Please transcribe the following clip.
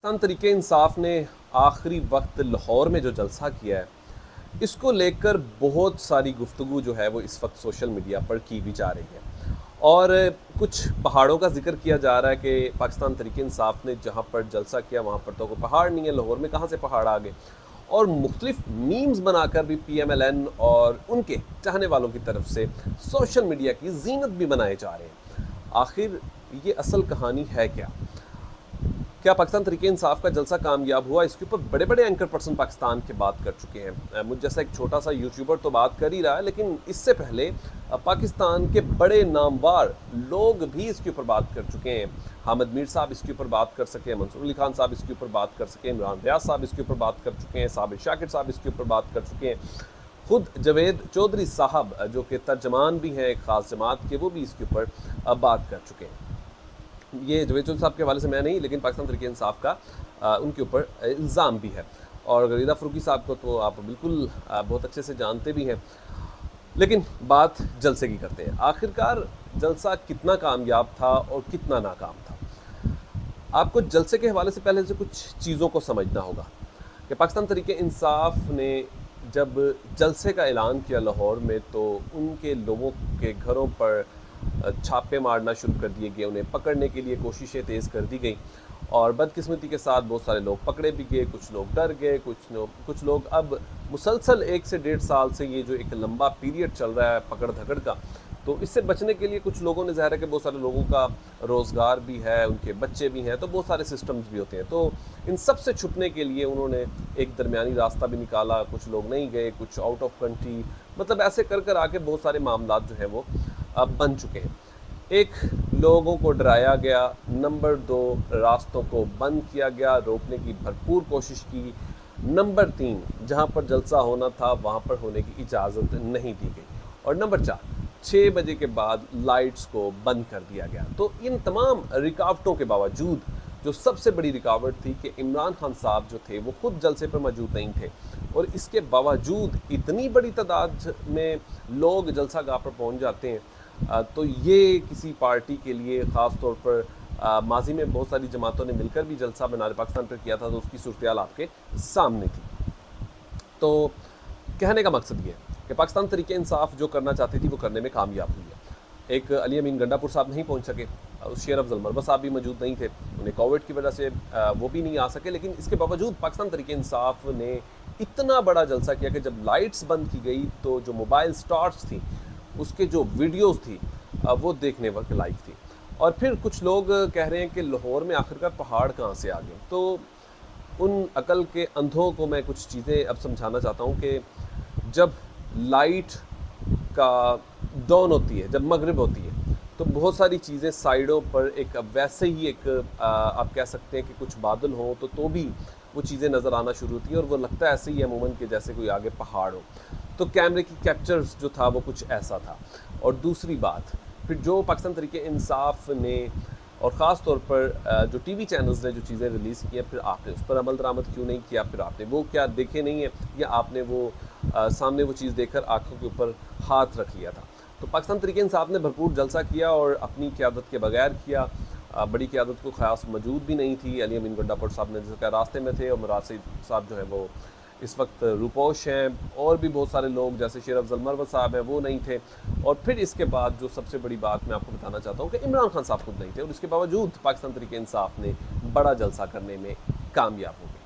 पाकिस्तान तरीके इंसाफ ने आखिरी वक्त लाहौर में जो जलसा किया है, इसको लेकर बहुत सारी गुफ्तगू जो है वो इस वक्त सोशल मीडिया पर की भी जा रही है। और कुछ पहाड़ों का जिक्र किया जा रहा है कि पाकिस्तान तरीके इंसाफ ने जहाँ पर जलसा किया वहाँ पर तो कोई पहाड़ नहीं है, लाहौर में कहाँ से पहाड़ आ गए। और मुख्तलिफ मीम्स बनाकर भी PMLN और उनके चाहने वालों की तरफ से सोशल मीडिया की जीनत भी बनाए जा रहे हैं। आखिर ये असल कहानी है क्या पाकिस्तान तरीके इंसाफ का जलसा कामयाब हुआ? इसके ऊपर बड़े बड़े एंकर पर्सन पाकिस्तान के बात कर चुके हैं। मुझ जैसा एक छोटा सा यूट्यूबर तो बात कर ही रहा है, लेकिन इससे पहले पाकिस्तान के बड़े नामवर लोग भी इसके ऊपर बात कर चुके हैं। हामिद मीर साहब इसके ऊपर बात कर सके, मंसूर अली खान साहब इसके ऊपर बात कर सके, इमरान रियाज साहब इसके ऊपर बात कर चुके हैं, साबिर शाकिर साहब इसके ऊपर बात कर चुके हैं, खुद जवेद चौधरी साहब जो कि तर्जमान भी हैं एक ख़ास जमात के, वो भी इसके ऊपर बात कर चुके हैं। ये जवेद चौधरी साहब के हवाले से मैं नहीं, लेकिन पाकिस्तान तरीके इंसाफ का उनके ऊपर इल्ज़ाम भी है। और गरीदा फ़रूकी साहब को तो आप बिल्कुल बहुत अच्छे से जानते भी हैं। लेकिन बात जलसे की करते हैं। आखिरकार जलसा कितना कामयाब था और कितना नाकाम था? आपको जलसे के हवाले से पहले से कुछ चीज़ों को समझना होगा कि पाकिस्तान तरीके इंसाफ ने जब जलसे का ऐलान किया लाहौर में, तो उनके लोगों के घरों पर छापे मारना शुरू कर दिए गए, उन्हें पकड़ने के लिए कोशिशें तेज़ कर दी गई। और बदकिस्मती के साथ बहुत सारे लोग पकड़े भी गए, कुछ लोग डर गए, कुछ लोग अब मुसलसल 1 से 1.5 साल से ये जो एक लंबा पीरियड चल रहा है पकड़ धकड़ का, तो इससे बचने के लिए कुछ लोगों ने, ज़ाहिर है कि बहुत सारे लोगों का रोज़गार भी है, उनके बच्चे भी हैं, तो बहुत सारे सिस्टम्स भी होते हैं। तो इन सब से छुपने के लिए उन्होंने एक दरमियानी रास्ता भी निकाला। कुछ लोग नहीं गए, कुछ आउट ऑफ कंट्री, मतलब ऐसे कर कर आके बहुत सारे मामलात जो हैं वो अब बन चुके हैं। एक, लोगों को डराया गया। नंबर 2, रास्तों को बंद किया गया, रोकने की भरपूर कोशिश की। नंबर 3, जहाँ पर जलसा होना था वहाँ पर होने की इजाज़त नहीं दी गई। और नंबर 4, 6 बजे के बाद लाइट्स को बंद कर दिया गया। तो इन तमाम रुकावटों के बावजूद जो सबसे बड़ी रुकावट थी कि इमरान खान साहब जो थे वो खुद जलसे पर मौजूद नहीं थे, और इसके बावजूद इतनी बड़ी तादाद में लोग जलसा गाह पर पहुँच जाते हैं, तो ये किसी पार्टी के लिए ख़ास तौर पर माजी में बहुत सारी जमातों ने मिलकर भी जलसा बनार पाकिस्तान पर किया था, तो उसकी सूरत-ए-हाल आपके सामने थी। तो कहने का मकसद ये है कि पाकिस्तान तरीके इंसाफ जो करना चाहती थी वो करने में कामयाब हुई है। एक अली अमीन गंडापुर साहब नहीं पहुंच सके, शेर अफजल मरबा साहब भी मौजूद नहीं थे, उन्हें कोविड की वजह से वो भी नहीं आ सके, लेकिन इसके बावजूद पाकिस्तान तरीके इंसाफ ने इतना बड़ा जलसा किया कि जब लाइट्स बंद की गई तो जो मोबाइल स्टार्स थी उसके जो वीडियोस थी वो देखने के लायक थी। और फिर कुछ लोग कह रहे हैं कि लाहौर में आखिरकार पहाड़ कहाँ से आ गए। तो उन अकल के अंधों को मैं कुछ चीज़ें अब समझाना चाहता हूँ कि जब लाइट का डॉन होती है, जब मगरिब होती है, तो बहुत सारी चीज़ें साइडों पर एक वैसे ही एक आप कह सकते हैं कि कुछ बादल हों तो भी वो चीज़ें नज़र आना शुरू होती हैं, और वो लगता है ऐसे ही अमूमन कि जैसे कोई आगे पहाड़ हो। तो कैमरे की कैप्चर्स जो था वो कुछ ऐसा था। और दूसरी बात, फिर जो पाकिस्तान तरीके इंसाफ ने और ख़ास तौर पर जो TV चैनल्स ने जो चीज़ें रिलीज़ की हैं, फिर आपने उस पर अमल दरामद क्यों नहीं किया? फिर आपने वो क्या देखे नहीं है, या आपने वो सामने वो चीज़ देखकर आँखों के ऊपर हाथ रख लिया था? तो पाकिस्तान तरीके इंसाफ ने भरपूर जलसा किया और अपनी क़यादत के बगैर किया। बड़ी क़यादत को ख़ास मौजूद भी नहीं थी। अली अमीन गंडापुर साहब ने जैसे रास्ते में थे, और मुराद सईद साहब जो है वो इस वक्त रूपोश हैं, और भी बहुत सारे लोग जैसे शेर अफजल मरवत साहब हैं वो नहीं थे। और फिर इसके बाद जो सबसे बड़ी बात मैं आपको बताना चाहता हूँ कि इमरान खान साहब खुद नहीं थे, और इसके बावजूद पाकिस्तान तरीके इंसाफ ने बड़ा जलसा करने में कामयाब हो गए।